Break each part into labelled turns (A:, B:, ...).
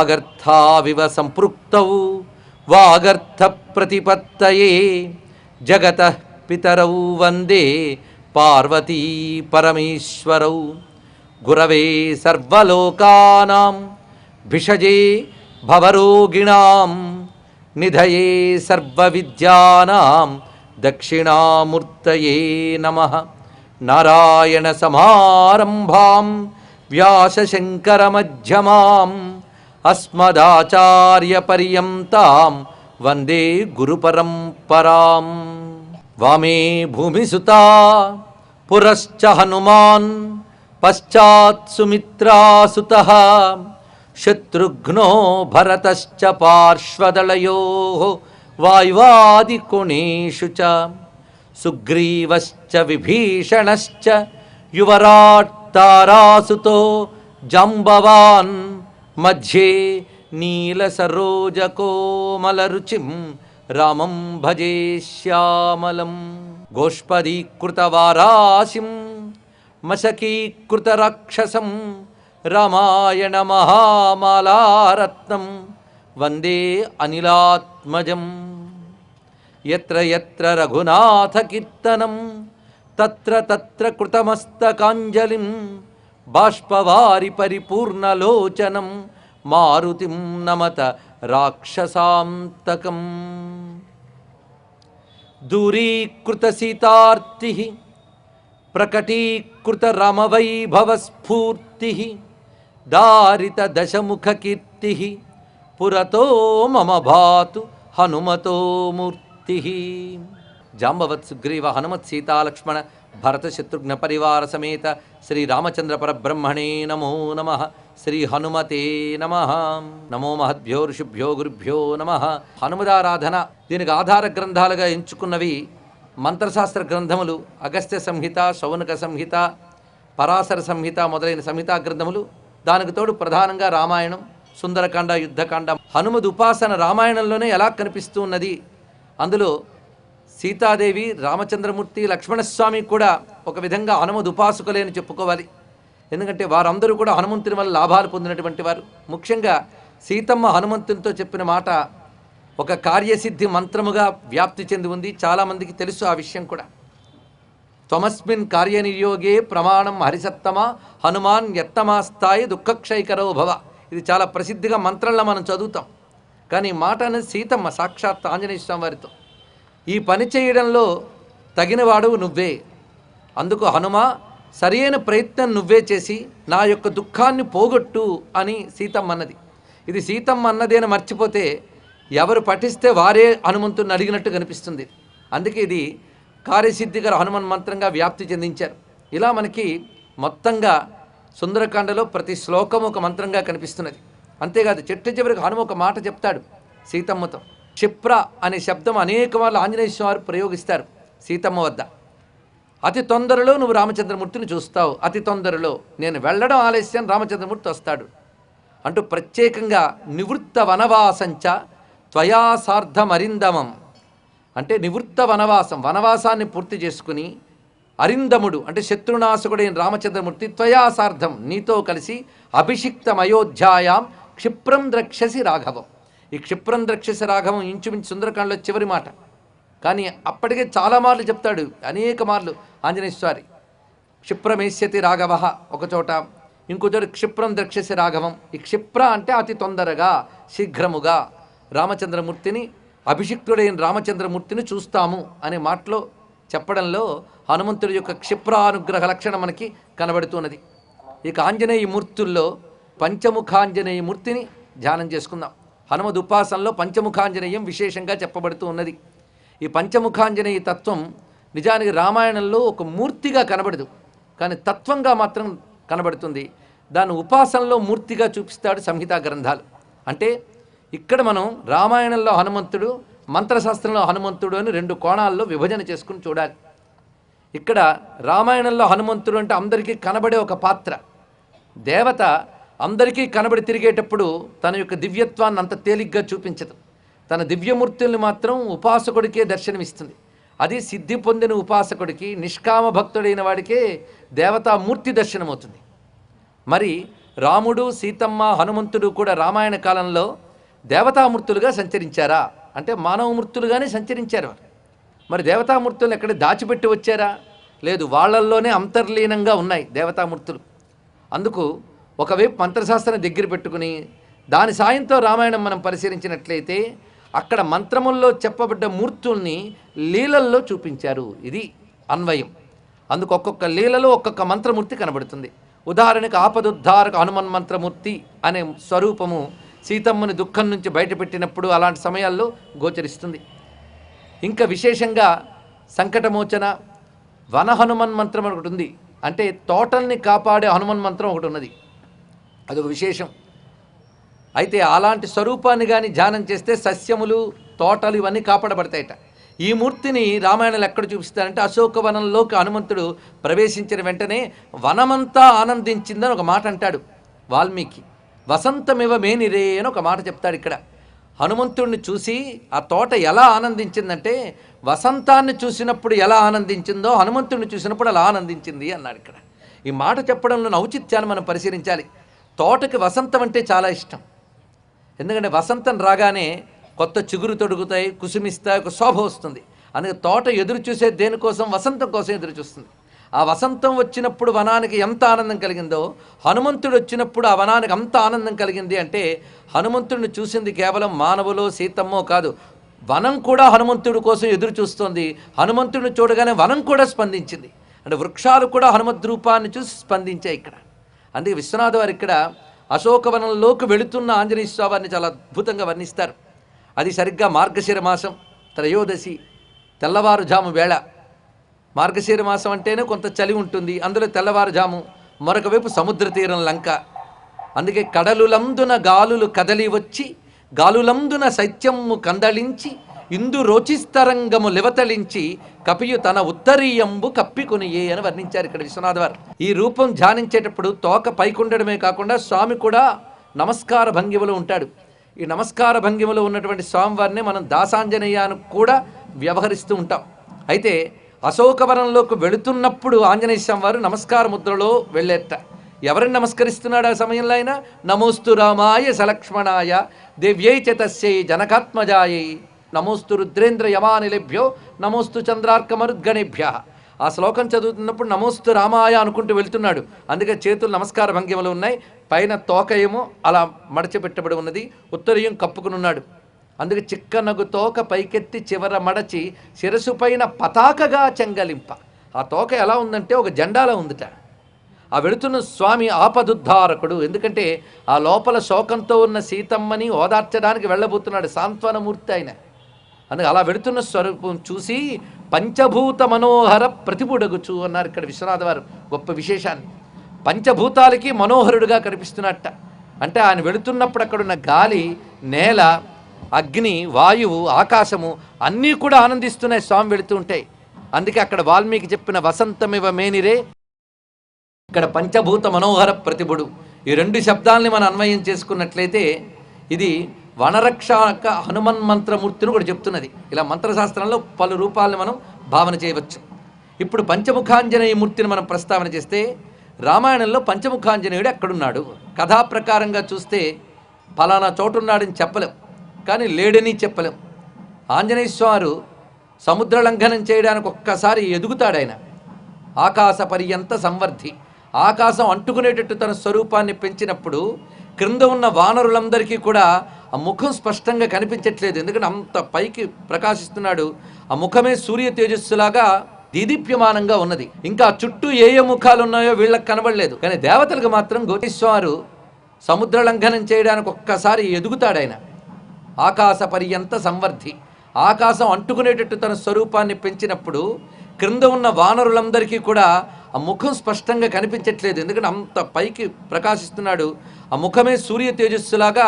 A: వాగర్థావివ సంపృక్తౌ వాగర్థ ప్రతిపత్తయే జగతః పితరౌ వందే పార్వతీ పరమేశ్వరౌ గురవే సర్వలోకానాం భిషజే భవరోగిణాం నిధయే సర్వవిద్యానాం దక్షిణామూర్తయే నమః. నారాయణ సమారంభాం వ్యాసశంకరమధ్యమాం అస్మదాచార్యపర్యంతాం వందే గురుపరంపరాం. వామే భూమిసుతా పురశ్చ హనుమాన్ పశ్చాత్ సుమిత్రాసుతః శత్రుఘ్నో భరతశ్చ పార్శ్వదళయోః వాయువాదికోణేషు చ సుగ్రీవశ్చ విభీషణశ్చ యువరాట్ తారాసుతో జాంబవాన్ మధ్యే నీలసరోజకోమలరుచిం రామం భజే శ్యామలం. గోష్పదీకృతవారాసిం మశకీకృతరాక్షసం రామాయణ మహామాలారత్నం వందే అనిలాత్మజం. యత్ర యత్ర రఘునాథకీర్తనం తత్ర తత్ర కృతమస్తకాంజలిం బాష్పవారి పరిపూర్ణలోచనం మారుతిం నమత రాక్షసాంతకం. దూరీకృత సీతార్తి ప్రకటీకృత రామవైభవస్ఫూర్తి దారిత దశముఖకీర్తి పురతో మమ భాతు హనుమతో మూర్తి. జాంబవత్ సుగ్రీవ హనుమత్ సీతాలక్ష్మణ భరత శత్రుఘ్న పరివార సమేత శ్రీ రామచంద్ర పరబ్రహ్మణే నమో నమః. శ్రీ హనుమతే నమః. నమో మహద్భ్యో ఋషిభ్యో గురుభ్యో నమః. హనుమదారాధన దీనికి ఆధార గ్రంథాలుగా ఎంచుకున్నవి మంత్రశాస్త్ర గ్రంథములు అగస్త్య సంహిత, శౌనక సంహిత, పరాశర సంహిత మొదలైన సంహితా గ్రంథములు. దానికి తోడు ప్రధానంగా రామాయణం, సుందరకాండ, యుద్ధకాండ. హనుమద్ ఉపాసన రామాయణంలోనే ఎలా కనిపిస్తూ ఉన్నది. అందులో సీతాదేవి, రామచంద్రమూర్తి, లక్ష్మణస్వామి కూడా ఒక విధంగా హనుమద్ ఉపాసకులే అని చెప్పుకోవాలి. ఎందుకంటే వారందరూ కూడా హనుమంతుని వల్ల లాభాలు పొందినటువంటి వారు. ముఖ్యంగా సీతమ్మ హనుమంతునితో చెప్పిన మాట ఒక కార్యసిద్ధి మంత్రముగా వ్యాప్తి చెంది ఉంది. చాలామందికి తెలుసు ఆ విషయం కూడా. త్వమస్మిన్ కార్యనియోగే ప్రమాణం హరిసత్తమ హనుమాన్ యత్తమాస్తాయి దుఃఖక్షయకరో భవ. ఇది చాలా ప్రసిద్ధిగా మంత్రంలో మనం చదువుతాం. కానీ మాట అనేది సీతమ్మ సాక్షాత్ ఆంజనేయ స్వామి వారితో ఈ పని చేయడంలో తగినవాడు నువ్వే, అందుకు హనుమ సరైన ప్రయత్నం నువ్వే చేసి నా యొక్క దుఃఖాన్ని పోగొట్టు అని సీతమ్మ అన్నది. ఇది సీతమ్మ అన్నదేని మర్చిపోతే ఎవరు పఠిస్తే వారే హనుమంతుని అడిగినట్టు కనిపిస్తుంది. అందుకే ఇది కార్యసిద్ధిగల హనుమన్ మంత్రంగా వ్యాప్తి చెందించారు. ఇలా మనకి మొత్తంగా సుందరకాండలో ప్రతి శ్లోకం ఒక మంత్రంగా కనిపిస్తున్నది. అంతేకాదు చెట్టు చివరికి హనుమ ఒక మాట చెప్తాడు సీతమ్మతో. క్షిప్ర అనే శబ్దం అనేక వాళ్ళు ఆంజనేయ స్వామి ప్రయోగిస్తారు సీతమ్మ వద్ద. అతి తొందరలో నువ్వు రామచంద్రమూర్తిని చూస్తావు, అతి తొందరలో నేను వెళ్ళడం ఆలస్యం రామచంద్రమూర్తి వస్తాడు అంటూ ప్రత్యేకంగా నివృత్త వనవాసంచ త్వయా సార్ధమరిందమం అంటే నివృత్త వనవాసం, వనవాసాన్ని పూర్తి చేసుకుని అరిందముడు అంటే శత్రునాశకుడైన రామచంద్రమూర్తి త్వయా సార్ధం నీతో కలిసి అభిషిక్తం అయోధ్యాయాం క్షిప్రం ద్రక్షసి రాఘవం. ఈ క్షిప్రం ద్రక్షసి రాఘవం ఇంచుమించు సుందరకాండలో చివరి మాట. కానీ అప్పటికే చాలా మార్లు చెప్తాడు, అనేక మార్లు ఆంజనేయ స్వామి. క్షిప్రమేష్యతి రాఘవ ఒక చోట, ఇంకో చోట క్షిప్రం ద్రక్షసి రాఘవం. ఈ క్షిప్ర అంటే అతి తొందరగా, శీఘ్రముగా రామచంద్రమూర్తిని, అభిషిక్తుడైన రామచంద్రమూర్తిని చూస్తాము అనే మాటలో చెప్పడంలో హనుమంతుడి యొక్క క్షిప్రానుగ్రహ లక్షణం మనకి కనబడుతున్నది. ఇక ఆంజనేయ మూర్తుల్లో పంచముఖాంజనేయ మూర్తిని ధ్యానం చేసుకుందాం. హనుమద్ ఉపాసనలో పంచముఖాంజనేయం విశేషంగా చెప్పబడుతూ ఉన్నది. ఈ పంచముఖాంజనేయ తత్వం నిజానికి రామాయణంలో ఒక మూర్తిగా కనబడదు, కానీ తత్వంగా మాత్రం కనబడుతుంది. దాని ఉపాసనలో మూర్తిగా చూపిస్తాడు సంహితా గ్రంథాలు. అంటే ఇక్కడ మనం రామాయణంలో హనుమంతుడు, మంత్రశాస్త్రంలో హనుమంతుడు అని రెండు కోణాల్లో విభజన చేసుకుని చూడాలి. ఇక్కడ రామాయణంలో హనుమంతుడు అంటే అందరికీ కనబడే ఒక పాత్ర. దేవత అందరికీ కనబడి తిరిగేటప్పుడు తన యొక్క దివ్యత్వాన్ని అంత తేలిగ్గా చూపించదు. తన దివ్యమూర్తుల్ని మాత్రం ఉపాసకుడికే దర్శనమిస్తుంది. అది సిద్ధి పొందిన ఉపాసకుడికి, నిష్కామ భక్తుడైన వాడికే దేవతామూర్తి దర్శనమవుతుంది. మరి రాముడు, సీతమ్మ, హనుమంతుడు కూడా రామాయణ కాలంలో దేవతామూర్తులుగా సంచరించారా అంటే మానవమూర్తులుగానే సంచరించారు. మరి దేవతామూర్తులు ఎక్కడ దాచిపెట్టి వచ్చారా? లేదు, వాళ్ళల్లోనే అంతర్లీనంగా ఉన్నాయి దేవతామూర్తులు. అందుకు ఒకవైపు మంత్రశాస్త్రాన్ని దగ్గర పెట్టుకుని దాని సాయంతో రామాయణం మనం పరిశీలించినట్లయితే అక్కడ మంత్రముల్లో చెప్పబడ్డ మూర్తుల్ని లీలల్లో చూపించారు. ఇది అన్వయం. అందుకు ఒక్కొక్క లీలలో ఒక్కొక్క మంత్రమూర్తి కనబడుతుంది. ఉదాహరణకు ఆపదుద్ధారక హనుమన్ మంత్రమూర్తి అనే స్వరూపము సీతమ్మని దుఃఖం నుంచి బయటపెట్టినప్పుడు అలాంటి సమయాల్లో గోచరిస్తుంది. ఇంకా విశేషంగా సంకటమోచన వన హనుమన్ మంత్రం ఒకటి ఉంది. అంటే తోటల్ని కాపాడే హనుమన్ మంత్రం ఒకటి ఉన్నది, అదొక విశేషం. అయితే అలాంటి స్వరూపాన్ని కానీ ధ్యానం చేస్తే సస్యములు, తోటలు ఇవన్నీ కాపాడబడతాయట. ఈ మూర్తిని రామాయణంలో ఎక్కడ చూపిస్తారంటే అశోకవనంలోకి హనుమంతుడు ప్రవేశించిన వెంటనే వనమంతా ఆనందించిందని ఒక మాట అంటాడు వాల్మీకి. వసంతమివ మేనిరే అని ఒక మాట చెప్తాడు ఇక్కడ. హనుమంతుడిని చూసి ఆ తోట ఎలా ఆనందించిందంటే వసంతాన్ని చూసినప్పుడు ఎలా ఆనందించిందో హనుమంతుడిని చూసినప్పుడు అలా ఆనందించింది అన్నాడు ఇక్కడ. ఈ మాట చెప్పడంలో ఔచిత్యాన్ని మనం పరిశీలించాలి. తోటకి వసంతం అంటే చాలా ఇష్టం. ఎందుకంటే వసంతం రాగానే కొత్త చిగురు తొడుగుతాయి, కుసుమిస్తాయి, ఒక శోభ వస్తుంది. అందుకే తోట ఎదురు చూసే దేనికోసం? వసంతం కోసం ఎదురు చూస్తుంది. ఆ వసంతం వచ్చినప్పుడు వనానికి ఎంత ఆనందం కలిగిందో హనుమంతుడు వచ్చినప్పుడు ఆ వనానికి అంత ఆనందం కలిగింది. అంటే హనుమంతుడిని చూసింది కేవలం మానవులో సీతమ్మో కాదు, వనం కూడా హనుమంతుడి కోసం ఎదురు చూస్తోంది. హనుమంతుడిని చూడగానే వనం కూడా స్పందించింది. అంటే వృక్షాలు కూడా హనుమద్ రూపాన్ని చూసి స్పందించాయి ఇక్కడ. అందుకే విశ్వనాథ వారు ఇక్కడ అశోకవనంలోకి వెళుతున్న ఆంజనేయ స్వామిని చాలా అద్భుతంగా వర్ణిస్తారు. అది సరిగ్గా మార్గశిర మాసం త్రయోదశి తెల్లవారుజాము వేళ. మార్గశిర మాసం అంటేనే కొంత చలి ఉంటుంది, అందులో తెల్లవారుజాము. మరొక వైపు సముద్ర తీరం లంక. అందుకే కడలులందున గాలులు కదలి వచ్చి గాలులందున శైత్యము కందళించి ఇందు రోచిస్తరంగము లివతలించి కపియు తన ఉత్తరీయంబు కప్పికొనియే అని వర్ణించారు ఇక్కడ విశ్వనాథ వారు. ఈ రూపం ధ్యానించేటప్పుడు తోక పైకుండడమే కాకుండా స్వామి కూడా నమస్కార భంగిమలో ఉంటాడు. ఈ నమస్కార భంగిమలో ఉన్నటువంటి స్వామివారిని మనం దాసాంజనేయాన్ని కూడా వ్యవహరిస్తూ ఉంటాం. అయితే అశోకవనంలోకి వెళుతున్నప్పుడు ఆంజనేయ స్వామి వారు నమస్కార ముద్రలో వెళ్ళేట. ఎవరిని నమస్కరిస్తున్నాడు ఆ సమయంలో? ఆయన నమోస్తు రామాయ సలక్ష్మణాయ దేవ్యై చ తస్యై జనకాత్మజాయై నమోస్తు రుద్రేంద్ర యమానిలేభ్యో నమోస్తు చంద్రార్కమరుద్గణేభ్య. ఆ శ్లోకం చదువుతున్నప్పుడు నమోస్తు రామాయ అనుకుంటూ వెళ్తున్నాడు. అందుకే చేతులు నమస్కార భంగిమలు ఉన్నాయి. పైన తోక ఏమో అలా మడచిపెట్టబడి ఉన్నది, ఉత్తరీయం కప్పుకుని ఉన్నాడు. అందుకే చిక్కనగు తోక పైకెత్తి చివర మడచి శిరసు పైన పతాకగా చెంగలింప. ఆ తోక ఎలా ఉందంటే ఒక జెండాలో ఉందిట. ఆ వెళుతున్న స్వామి ఆపదుద్ధారకుడు. ఎందుకంటే ఆ లోపల శోకంతో ఉన్న సీతమ్మని ఓదార్చడానికి వెళ్ళబోతున్నాడు, సాంత్వనమూర్తి ఆయన. అందుకే అలా వెళుతున్న స్వరూపం చూసి పంచభూత మనోహర ప్రతిపుడగుచు అన్నారు ఇక్కడ విశ్వనాథ వారు. గొప్ప విశేషాన్ని, పంచభూతాలకి మనోహరుడుగా కనిపిస్తున్నట్ట. అంటే ఆయన వెళుతున్నప్పుడు అక్కడున్న గాలి, నేల, అగ్ని, వాయువు, ఆకాశము అన్నీ కూడా ఆనందిస్తున్నాయి స్వామి వెళుతూ ఉంటాయి. అందుకే అక్కడ వాల్మీకి చెప్పిన వసంతమివ మేనిరే, ఇక్కడ పంచభూత మనోహర ప్రతిభుడు. ఈ రెండు శబ్దాలని మనం అన్వయం చేసుకున్నట్లయితే ఇది వనరక్షక హనుమన్ మంత్రమూర్తిని కూడా చెప్తున్నది. ఇలా మంత్రశాస్త్రంలో పలు రూపాలను మనం భావన చేయవచ్చు. ఇప్పుడు పంచముఖాంజనేయ మూర్తిని మనం ప్రస్తావన చేస్తే రామాయణంలో పంచముఖాంజనేయుడు ఎక్కడున్నాడు? కథా ప్రకారంగా చూస్తే ఫలానా చోటున్నాడని చెప్పలేం, కానీ లేడని చెప్పలేం. ఆంజనేయ స్వామి సముద్ర లంఘనం చేయడానికి ఒక్కసారి ఎదుగుతాడు ఆయన. ఆకాశ పర్యంత సంవర్ధి, ఆకాశం అంటుకునేటట్టు తన స్వరూపాన్ని పెంచినప్పుడు క్రింద ఉన్న వానరులందరికీ కూడా ఆ ముఖం స్పష్టంగా కనిపించట్లేదు. ఎందుకంటే అంత పైకి ప్రకాశిస్తున్నాడు. ఆ ముఖమే సూర్య తేజస్సులాగా దీదీప్యమానంగా ఉన్నది. ఇంకా చుట్టూ ఏ ఏ ముఖాలు ఉన్నాయో వీళ్ళకి కనబడలేదు, కానీ దేవతలకు మాత్రం గోటీశ్వరు సముద్ర లంఘనం చేయడానికి ఒక్కసారి ఎదుగుతాడు ఆయన. ఆకాశ పర్యంత సంవర్ధి, ఆకాశం అంటుకునేటట్టు తన స్వరూపాన్ని పెంచినప్పుడు క్రింద ఉన్న వానరులందరికీ కూడా ఆ ముఖం స్పష్టంగా కనిపించట్లేదు. ఎందుకంటే అంత పైకి ప్రకాశిస్తున్నాడు. ఆ ముఖమే సూర్య తేజస్సులాగా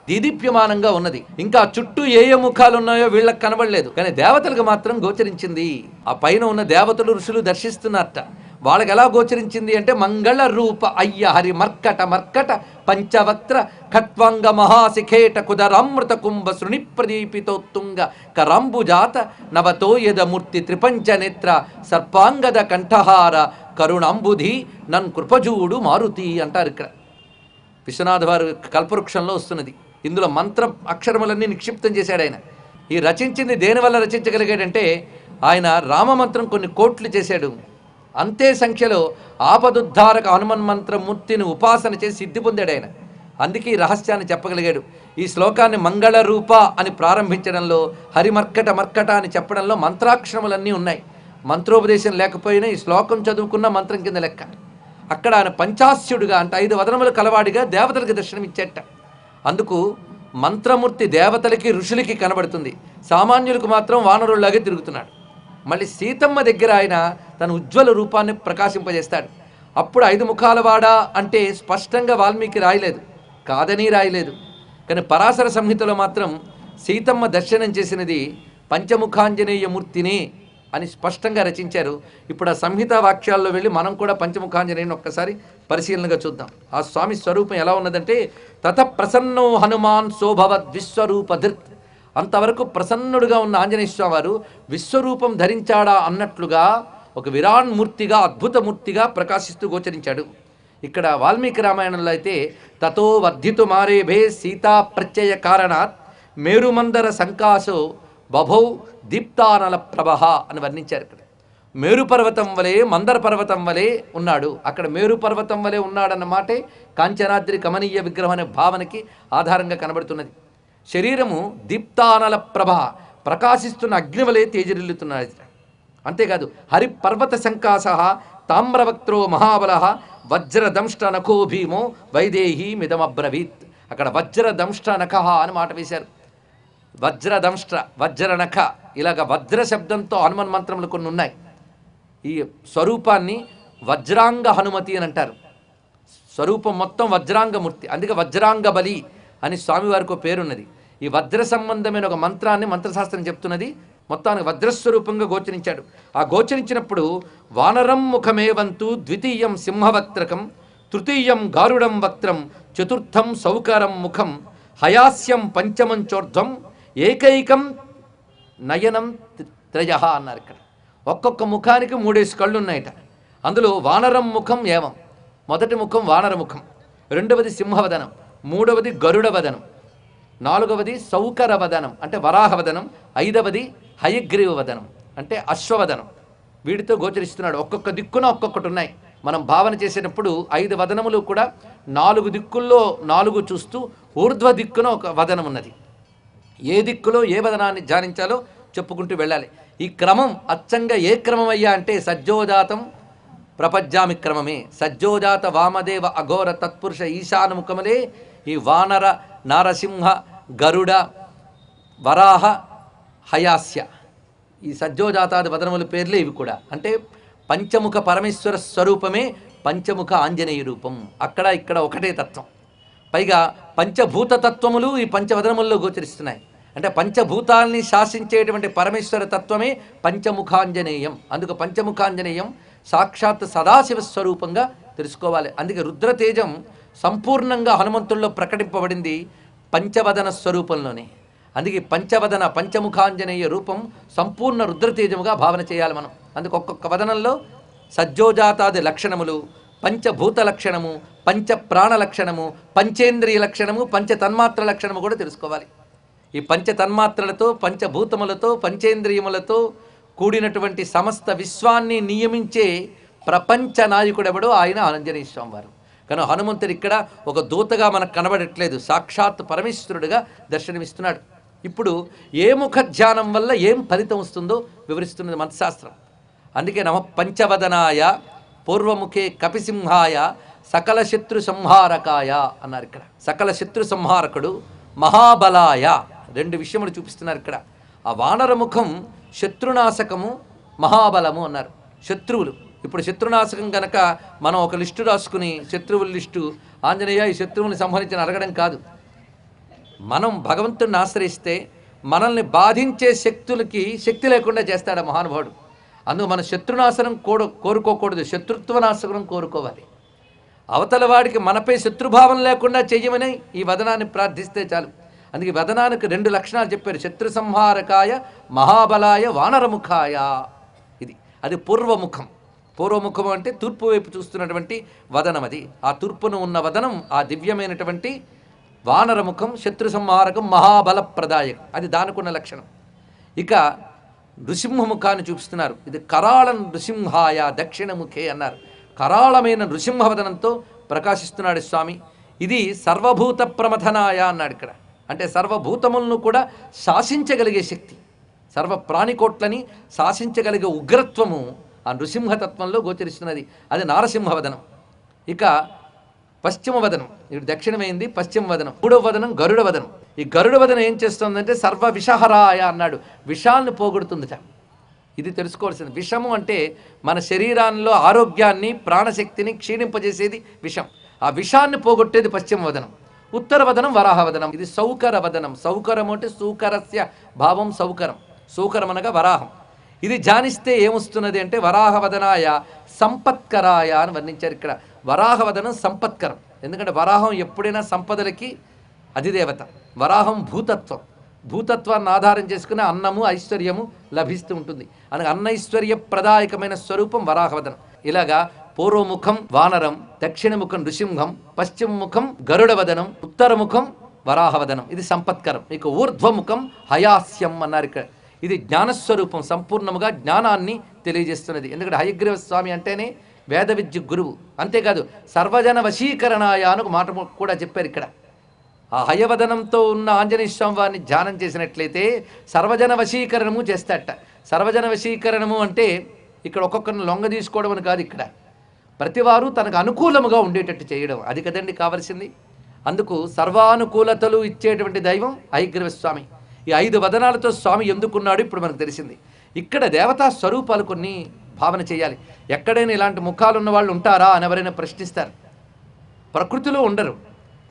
A: దీదీప్యమానంగా ఉన్నది. ఇంకా చుట్టూ ఏ ఏ ముఖాలు ఉన్నాయో వీళ్ళకి కనబడలేదు, కానీ దేవతలకు మాత్రం గోచరించింది. ఆ పైన ఉన్న దేవతలు, ఋషులు దర్శిస్తున్నారట. వాళ్ళకి ఎలా గోచరించింది అంటే మంగళ రూప అయ్య హరి మర్కట మర్కట పంచవక్త్ర ఖట్వాంగ మహాశిఖేట కుదరామృత కుంభ శృణి ప్రదీపితోత్తుంగ కరాంబుజాత నవతోయదమూర్తి త్రిపంచ నేత్ర సర్పాంగద కంఠహార కరుణాంబుధి నన్ కృపజూడు మారుతి అంటారు ఇక్కడ. విశ్వనాథ వారు కల్పవృక్షంలో వస్తున్నది. ఇందులో మంత్ర అక్షరములన్నీ నిక్షిప్తం చేశాడు ఆయన. ఈ రచించింది దేనివల్ల రచించగలిగాడంటే ఆయన రామమంత్రం కొన్ని కోట్లు చేశాడు. అంతే సంఖ్యలో ఆపదుద్ధారక హనుమన్ మంత్రమూర్తిని ఉపాసన చేసి సిద్ధి పొందాడు ఆయన. అందుకే ఈ రహస్యాన్ని చెప్పగలిగాడు. ఈ శ్లోకాన్ని మంగళ రూప అని ప్రారంభించడంలో, హరిమర్కట మర్కట అని చెప్పడంలో మంత్రాక్షరములన్నీ ఉన్నాయి. మంత్రోపదేశం లేకపోయినా ఈ శ్లోకం చదువుకున్న మంత్రం కింద లెక్క. అక్కడ ఆయన పంచాస్యుడుగా అంటే 5 వదనములు కలవాడిగా దేవతలకి దర్శనమిచ్చేట. అందుకు మంత్రమూర్తి దేవతలకి ఋషులకి కనబడుతుంది, సామాన్యులకు మాత్రం వానరుల్లాగే తిరుగుతున్నాడు. మళ్ళీ సీతమ్మ దగ్గర ఆయన తన ఉజ్వల రూపాన్ని ప్రకాశింపజేస్తాడు. అప్పుడు 5 ముఖాల వాడా అంటే స్పష్టంగా వాల్మీకి రాయలేదు, కాదని రాయలేదు. కానీ పరాశర సంహితలో మాత్రం సీతమ్మ దర్శనం చేసినది పంచముఖాంజనేయ మూర్తిని అని స్పష్టంగా రచించారు. ఇప్పుడు ఆ సంహితా వాక్యాల్లో వెళ్ళి మనం కూడా పంచముఖాంజనేయుని ఒక్కసారి పరిశీలనగా చూద్దాం. ఆ స్వామి స్వరూపం ఎలా ఉన్నదంటే, తత ప్రసన్నో హనుమాన్ శోభవద్ విశ్వరూపధృత్. అంతవరకు ప్రసన్నుడుగా ఉన్న ఆంజనేయ స్వామి వారు విశ్వరూపం ధరించాడా అన్నట్లుగా ఒక విరాన్మూర్తిగా, అద్భుతమూర్తిగా ప్రకాశిస్తూ గోచరించాడు. ఇక్కడ వాల్మీకి రామాయణంలో అయితే తతో వర్ధితు మారేభే సీతా ప్రత్యయ కారణాత్ మేరుమందర సంకాశో బభౌ దీప్తానల ప్రభహ అని వర్ణించారు. ఇక్కడ మేరు పర్వతం వలె, మందర పర్వతం వలె ఉన్నాడు. అక్కడ మేరు పర్వతం వలె ఉన్నాడన్న మాటే కాంచనాద్రి కమనీయ విగ్రహం అనే భావనకి ఆధారంగా కనబడుతున్నది. శరీరము దీప్తానల ప్రభ, ప్రకాశిస్తున్న అగ్నివలే తేజరిల్లుతున్నది. అంతేకాదు హరి పర్వత సంకాశ తామ్రవక్త్రో మహాబల వజ్రదంష్ట నఖో భీమో వైదేహీ మిదమబ్రవీత్. అక్కడ వజ్రదంష్ట నఖ అని మాట వేశారు. వజ్రదంష్ట, వజ్రనఖ, ఇలాగ వజ్ర శబ్దంతో హనుమన్ మంత్రములు కొన్ని ఉన్నాయి. ఈ స్వరూపాన్ని వజ్రాంగ హనుమతి అని అంటారు. స్వరూపం మొత్తం వజ్రాంగమూర్తి, అందుకే వజ్రాంగ బలి అని స్వామివారికి ఒక పేరున్నది. ఈ వజ్ర సంబంధమైన ఒక మంత్రాన్ని మంత్రశాస్త్రం చెప్తున్నది. మొత్తానికి వజ్రస్వరూపంగా గోచరించాడు. ఆ గోచరించినప్పుడు వానరం ముఖమేవంతు ద్వితీయం సింహవక్త్రకం తృతీయం గారుడం వక్త్రం చతుర్థం సౌకరం ముఖం హయాస్యం పంచమం చోర్ధ్వం ఏకైకం నయనం త్రయ అన్నారు. ఇక్కడ ఒక్కొక్క ముఖానికి 3 కళ్ళు ఉన్నాయట. అందులో వానరం ముఖం ఏవం, మొదటి ముఖం వానర ముఖం, రెండవది సింహవదనం, మూడవది గరుడ వదనం, నాలుగవది సౌకర వదనం అంటే వరాహవదనం, 5వది హయగ్రీవ వదనం అంటే అశ్వవదనం. వీటితో గోచరిస్తున్నాడు. ఒక్కొక్క దిక్కున ఒక్కొక్కటి ఉన్నాయి. మనం భావన చేసేటప్పుడు 5 వదనములు కూడా 4 దిక్కుల్లో 4 చూస్తూ ఊర్ధ్వ దిక్కున ఒక వదనం ఉన్నది. ఏ దిక్కులో ఏ వదనాన్ని ధ్యానించాలో చెప్పుకుంటూ వెళ్ళాలి. ఈ క్రమం అచ్చంగా ఏ క్రమం అయ్యా అంటే సజ్జోజాతం ప్రపజ్జామి క్రమమే. సజ్జోజాత వామదేవ అఘోర తత్పురుష ఈశానముఖములే ఈ వానర నారసింహ గరుడ వరాహ హయాస్య, ఈ సజ్జోజాతాది వదనముల పేర్లే ఇవి కూడా. అంటే పంచముఖ పరమేశ్వర స్వరూపమే పంచముఖ ఆంజనేయ రూపం. అక్కడ ఇక్కడ ఒకటే తత్వం. పైగా పంచభూత తత్వములు ఈ పంచవదనముల్లో గోచరిస్తున్నాయి. అంటే పంచభూతాల్ని శాసించేటువంటి పరమేశ్వర తత్వమే పంచముఖాంజనేయం. అందుకు పంచముఖాంజనేయం సాక్షాత్ సదాశివ స్వరూపంగా తెలుసుకోవాలి. అందుకే రుద్రతేజం సంపూర్ణంగా హనుమంతుల్లో ప్రకటింపబడింది పంచవదన స్వరూపంలోనే. అందుకే పంచవదన పంచముఖాంజనేయ రూపం సంపూర్ణ రుద్రతేజముగా భావన చేయాలి మనం. అందుకు ఒక్కొక్క వదనంలో సజ్జోజాతాది లక్షణములు, పంచభూత లక్షణము, పంచ ప్రాణ లక్షణము, పంచేంద్రియ లక్షణము, పంచ తన్మాత్ర లక్షణము కూడా తెలుసుకోవాలి. ఈ పంచ తన్మాత్రలతో, పంచభూతములతో, పంచేంద్రియములతో కూడినటువంటి సమస్త విశ్వాన్ని నియమించే ప్రపంచ నాయకుడెవడో ఆయన ఆంజనేయ స్వామి వారు. కానీ హనుమంతుడు ఇక్కడ ఒక దూతగా మనకు కనబడట్లేదు, సాక్షాత్ పరమేశ్వరుడిగా దర్శనమిస్తున్నాడు. ఇప్పుడు ఏ ముఖ ధ్యానం వల్ల ఏం ఫలితం వస్తుందో వివరిస్తున్నది మంత్రశాస్త్రం. అందుకే నమ పంచవదనాయ పూర్వముఖే కపిసింహాయ సకల శత్రు సంహారకాయ అన్నారు. ఇక్కడ సకల శత్రు సంహారకుడు, మహాబలాయ, 2 విషయములు చూపిస్తున్నారు ఇక్కడ. ఆ వానరముఖం శత్రునాశకము, మహాబలము అన్నారు. శత్రువులు, ఇప్పుడు శత్రునాశకం కనుక మనం ఒక లిస్టు రాసుకుని శత్రువుల లిస్టు ఆంజనేయ ఈ శత్రువుని సంహరించిన అడగడం కాదు. మనం భగవంతుడిని ఆశ్రయిస్తే మనల్ని బాధించే శక్తులకి శక్తి లేకుండా చేస్తాడు ఆ మహానుభావుడు. అందుకు మన శత్రునాశనం కోరుకోకూడదు, శత్రుత్వనాశనం కోరుకోవాలి. అవతల వాడికి మనపై శత్రుభావం లేకుండా చెయ్యమని ఈ వదనాన్ని ప్రార్థిస్తే చాలు. అందుకే వదనానికి 2 లక్షణాలు చెప్పారు: శత్రు సంహారకాయ, మహాబలాయ, వానరముఖాయ. ఇది అది పూర్వముఖం. పూర్వముఖము అంటే తూర్పు వైపు చూస్తున్నటువంటి వదనం, అది ఆ తూర్పును ఉన్న వదనం ఆ దివ్యమైనటువంటి వానరముఖం, శత్రు సంహారకం, మహాబల ప్రదాయకం, అది దానికున్న లక్షణం. ఇక నృసింహముఖాన్ని చూపిస్తున్నారు. ఇది కరాళ నృసింహాయ దక్షిణముఖే అన్నారు. కరాళమైన నృసింహవదనంతో ప్రకాశిస్తున్నాడు స్వామి. ఇది సర్వభూత ప్రమథనాయ అన్నాడు ఇక్కడ. అంటే సర్వభూతములను కూడా శాసించగలిగే శక్తి, సర్వ ప్రాణికోట్లని శాసించగలిగే ఉగ్రత్వము ఆ నృసింహతత్వంలో గోచరిస్తున్నది. అది నారసింహవదనం. ఇక పశ్చిమ వదనం, ఇప్పుడు దక్షిణమైంది పశ్చిమ వదనం. మూడవ వదనం గరుడ వదనం. ఈ గరుడ వదనం ఏం చేస్తుందంటే సర్వ విషహరాయ అన్నాడు, విషాలను పోగొడుతుందిట. ఇది తెలుసుకోవాల్సింది. విషము అంటే మన శరీరాల్లో ఆరోగ్యాన్ని, ప్రాణశక్తిని క్షీణింపజేసేది విషం. ఆ విషాన్ని పోగొట్టేది పశ్చిమ వదనం. ఉత్తర వదనం వరాహవదనం. ఇది సౌకర వదనం. సౌకరం అంటే సూకరస్య భావం సౌకరం. సూకరం అనగా వరాహం. ఇది ధ్యానిస్తే ఏమొస్తున్నది అంటే వరాహవదనాయ సంపత్కరాయ అని వర్ణించారు ఇక్కడ. వరాహవదనం సంపత్కరం. ఎందుకంటే వరాహం ఎప్పుడైనా సంపదలకి అధిదేవత. వరాహం భూతత్వం. భూతత్వాన్ని ఆధారం చేసుకుని అన్నము ఐశ్వర్యము లభిస్తూ ఉంటుంది. అనగా అన్నైశ్వర్య ప్రదాయకమైన స్వరూపం వరాహవదనం. ఇలాగా పూర్వముఖం వానరం, దక్షిణముఖం నృసింహం, పశ్చిమముఖం గరుడవదనం, ఉత్తరముఖం వరాహవదనం, ఇది సంపత్కరం. ఇక ఊర్ధ్వముఖం హయాస్యం అన్నారు ఇక్కడ. ఇది జ్ఞానస్వరూపం, సంపూర్ణముగా జ్ఞానాన్ని తెలియజేస్తున్నది. ఎందుకంటే హయగ్రీవ స్వామి అంటేనే వేద విద్య గురువు. అంతేకాదు సర్వజన వశీకరణాయ అని ఒక మాట కూడా చెప్పారు ఇక్కడ. ఆ హయవదనంతో ఉన్న ఆంజనేయ స్వామి వారిని ధ్యానం చేసినట్లయితే సర్వజన వశీకరణము చేస్తాడట. సర్వజన వశీకరణము అంటే ఇక్కడ ఒక్కొక్కరిని లొంగ తీసుకోవడం అని కాదు, ఇక్కడ ప్రతివారు తనకు అనుకూలముగా ఉండేటట్టు చేయడం, అది కదండి కావలసింది. అందుకు సర్వానుకూలతలు ఇచ్చేటువంటి దైవం హయగ్రీవ స్వామి. ఈ 5 వదనాలతో స్వామి ఎందుకున్నాడు ఇప్పుడు మనకు తెలిసింది. ఇక్కడ దేవతా స్వరూపాలు కొన్ని భావన చేయాలి. ఎక్కడైనా ఇలాంటి ముఖాలు ఉన్న వాళ్ళు ఉంటారా అని ఎవరైనా ప్రశ్నిస్తారు. ప్రకృతిలో ఉండరు,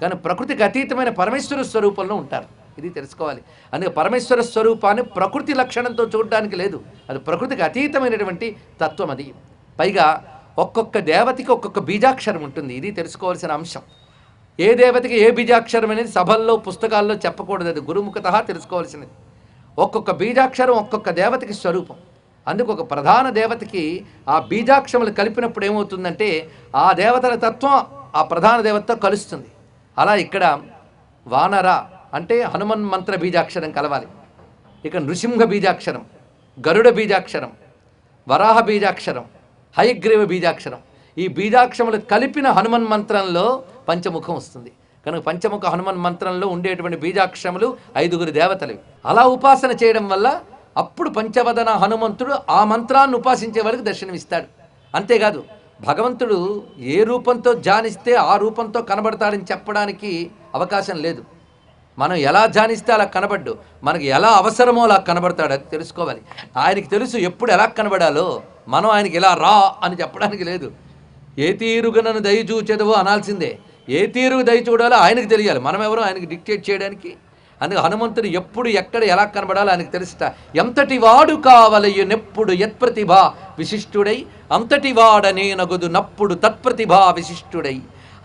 A: కానీ ప్రకృతికి అతీతమైన పరమేశ్వర స్వరూపంలో ఉంటారు. ఇది తెలుసుకోవాలి. అందుకే పరమేశ్వర స్వరూపాన్ని ప్రకృతి లక్షణంతో చూడడానికి లేదు, అది ప్రకృతికి అతీతమైనటువంటి తత్వం. అది పైగా ఒక్కొక్క దేవతకి ఒక్కొక్క బీజాక్షరం ఉంటుంది. ఇది తెలుసుకోవాల్సిన అంశం. ఏ దేవతకి ఏ బీజాక్షరం అనేది సభల్లో పుస్తకాల్లో చెప్పకూడదు, అది గురుముఖతః తెలుసుకోవాల్సినది. ఒక్కొక్క బీజాక్షరం ఒక్కొక్క దేవతకి స్వరూపం. అందుకు ఒక ప్రధాన దేవతకి ఆ బీజాక్షరములు కలిపినప్పుడు ఏమవుతుందంటే ఆ దేవతల తత్వం ఆ ప్రధాన దేవతతో కలుస్తుంది. అలా ఇక్కడ వానర అంటే హనుమన్ మంత్ర బీజాక్షరం కలవాలి. ఇక నృసింహ బీజాక్షరం, గరుడ బీజాక్షరం, వరాహ బీజాక్షరం, హయగ్రీవ బీజాక్షరం, ఈ బీజాక్షరములు కలిపిన హనుమన్ మంత్రంలో పంచముఖం వస్తుంది. కనుక పంచముఖ హనుమన్ మంత్రంలో ఉండేటువంటి బీజాక్షరములు 5 దేవతలు. అలా ఉపాసన చేయడం వల్ల అప్పుడు పంచవదన హనుమంతుడు ఆ మంత్రాన్ని ఉపాసించే వాళ్ళకి దర్శనమిస్తాడు. అంతేకాదు భగవంతుడు ఏ రూపంతో ధ్యానిస్తే ఆ రూపంతో కనబడతాడని చెప్పడానికి అవకాశం లేదు. మనం ఎలా ధ్యానిస్తే అలా కనబడ్డు, మనకి ఎలా అవసరమో అలా కనబడతాడు, అది తెలుసుకోవాలి. ఆయనకి తెలుసు ఎప్పుడు ఎలా కనబడాలో. మనం ఆయనకి ఇలా రా అని చెప్పడానికి లేదు. ఏ తీరుగా నన్ను దయ చూచేదవో అనాల్సిందే. ఏ తీరుగు దయ చూడాలో ఆయనకు తెలియాలి, మనం ఎవరో ఆయనకి డిక్టేట్ చేయడానికి. అందుకే హనుమంతుడు ఎప్పుడు ఎక్కడ ఎలా కనబడాలో ఆయనకు తెలుసుట. ఎంతటి వాడు కావలయునెప్పుడు యత్ప్రతిభ విశిష్టుడై, అంతటి వాడనేనగుదు నప్పుడు తత్ప్రతిభా విశిష్టుడై,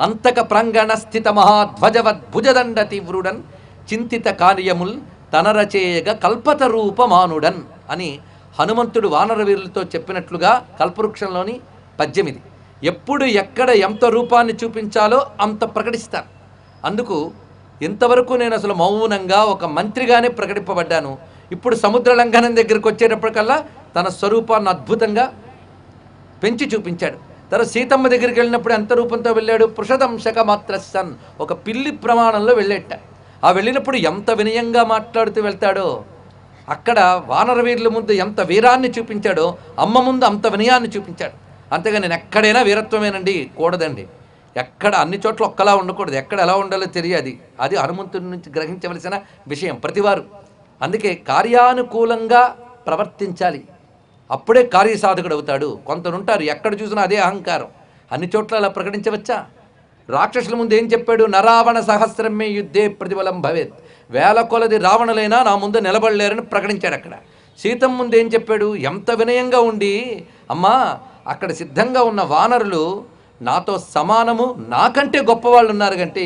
A: అంతక ప్రాంగణ స్థిత మహాధ్వజవద్భుజదండ తీవ్రుడన్ చింతిత కార్యముల్ తనరచేయగ కల్పత రూపమానుడన్ అని హనుమంతుడు వానర వీరులతో చెప్పినట్లుగా కల్పవృక్షంలోని పద్యం ఇది. ఎప్పుడు ఎక్కడ ఎంత రూపాన్ని చూపించాలో అంత ప్రకటిస్తాను. అందుకు ఇంతవరకు నేను అసలు మౌనంగా ఒక మంత్రిగానే ప్రకటింపబడ్డాను. ఇప్పుడు సముద్ర లంఘనం దగ్గరికి వచ్చేటప్పటికల్లా తన స్వరూపాన్ని అద్భుతంగా పెంచి చూపించాడు. తర్వాత సీతమ్మ దగ్గరికి వెళ్ళినప్పుడు ఎంత రూపంతో వెళ్ళాడు? పృషదంశక మాత్ర సన్, ఒక పిల్లి ప్రమాణంలో వెళ్ళేట. ఆ వెళ్ళినప్పుడు ఎంత వినయంగా మాట్లాడుతూ వెళ్తాడో, అక్కడ వానరవీరుల ముందు ఎంత వీరాన్ని చూపించాడో అమ్మ ముందు అంత వినయాన్ని చూపించాడు. అంతేగా నేను ఎక్కడైనా వీరత్వమేనండి కూడదండి, ఎక్కడ అన్ని చోట్ల ఒక్కలా ఉండకూడదు, ఎక్కడ ఎలా ఉండాలో తెలియదు. అది హనుమంతుడి నుంచి గ్రహించవలసిన విషయం ప్రతివారు. అందుకే కార్యానుకూలంగా ప్రవర్తించాలి, అప్పుడే కార్యసాధకుడు అవుతాడు. కొందరుంటారు ఎక్కడ చూసినా అదే అహంకారం, అన్ని చోట్ల అలా ప్రకటించవచ్చా? రాక్షసుల ముందు ఏం చెప్పాడు? నరావణ సహస్రమే యుద్ధే ప్రతిఫలం భవేత్, 1000 కొలది రావణులైనా నా ముందు నిలబడలేరని ప్రకటించాడు. అక్కడ సీతమ్మ ముందు ఏం చెప్పాడు? ఎంత వినయంగా ఉండి, అమ్మా అక్కడ సిద్ధంగా ఉన్న వానరులు నాతో సమానము, నాకంటే గొప్పవాళ్ళు ఉన్నారు కంటే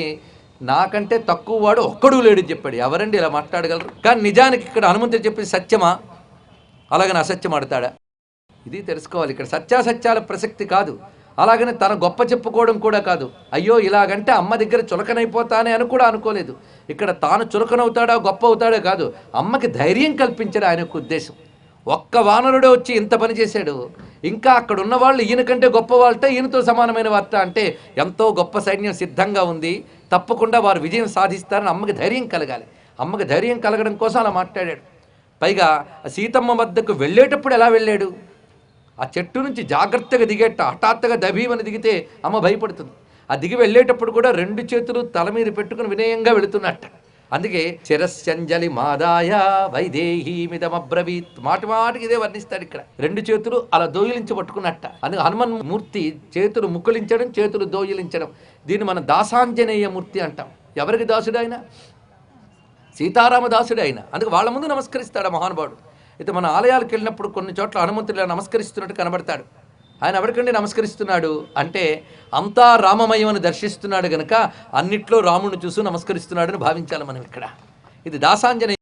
A: నాకంటే తక్కువ వాడు ఒక్కడూ లేడని చెప్పాడు. ఎవరండి ఇలా మాట్లాడగలరు? కానీ నిజానికి ఇక్కడ హనుమంతుడు చెప్పేది సత్యమా? అలాగని అసత్యం ఆడతాడా? ఇది తెలుసుకోవాలి. ఇక్కడ సత్యాసత్యాల ప్రసక్తి కాదు, అలాగని తన గొప్ప చెప్పుకోవడం కూడా కాదు. అయ్యో ఇలాగంటే అమ్మ దగ్గర చులకనైపోతానే అని కూడా అనుకోలేదు. ఇక్కడ తాను చులకనవుతాడా గొప్ప అవుతాడో కాదు, అమ్మకి ధైర్యం కల్పించడం ఆయన యొక్క ఉద్దేశం. ఒక్క వానరుడే వచ్చి ఇంత పని చేశాడు, ఇంకా అక్కడ ఉన్న వాళ్ళు ఈయన కంటే గొప్ప వాళ్ళట, ఈయనతో సమానమైన వార్త అంటే ఎంతో గొప్ప సైన్యం సిద్ధంగా ఉంది, తప్పకుండా వారు విజయం సాధిస్తారని అమ్మకి ధైర్యం కలగాలి. అమ్మకి ధైర్యం కలగడం కోసం అలా మాట్లాడాడు. పైగా సీతమ్మ వద్దకు వెళ్ళేటప్పుడు ఎలా వెళ్ళాడు? ఆ చెట్టు నుంచి జాగ్రత్తగా దిగేట, హఠాత్తుగా దభీమని దిగితే అమ్మ భయపడుతుంది. ఆ దిగి వెళ్ళేటప్పుడు కూడా 2 చేతులు తల మీద పెట్టుకుని వినయంగా వెళుతున్నట్ట. అందుకే శిరస్యంజలి మాదాయ వైదేహీమిదమబ్రవీత్, మాటి మాటికి ఇదే వర్ణిస్తాడు ఇక్కడ. 2 చేతులు అలా దోయిలించి పట్టుకున్నట్ట. అందుకే హనుమన్ మూర్తి చేతులు ముకులించడం, చేతులు దోయిలించడం, దీన్ని మనం దాసాంజనేయ మూర్తి అంటాం. ఎవరికి దాసుడు ఆయన? సీతారామ దాసుడు ఆయన. అందుకే వాళ్ళ ముందు నమస్కరిస్తాడు మహానుభావుడు. అయితే మన ఆలయాలకు వెళ్ళినప్పుడు కొన్ని చోట్ల హనుమంతుడు నమస్కరిస్తున్నట్టు కనబడతాడు. ఆయన ఎవరికండి నమస్కరిస్తున్నాడు అంటే అంతా రామమయమని దర్శిస్తున్నాడు గనక అన్నిట్లో రాముడిని చూసి నమస్కరిస్తున్నాడని భావించాలి మనం ఇక్కడ. ఇది దాసాంజనేయ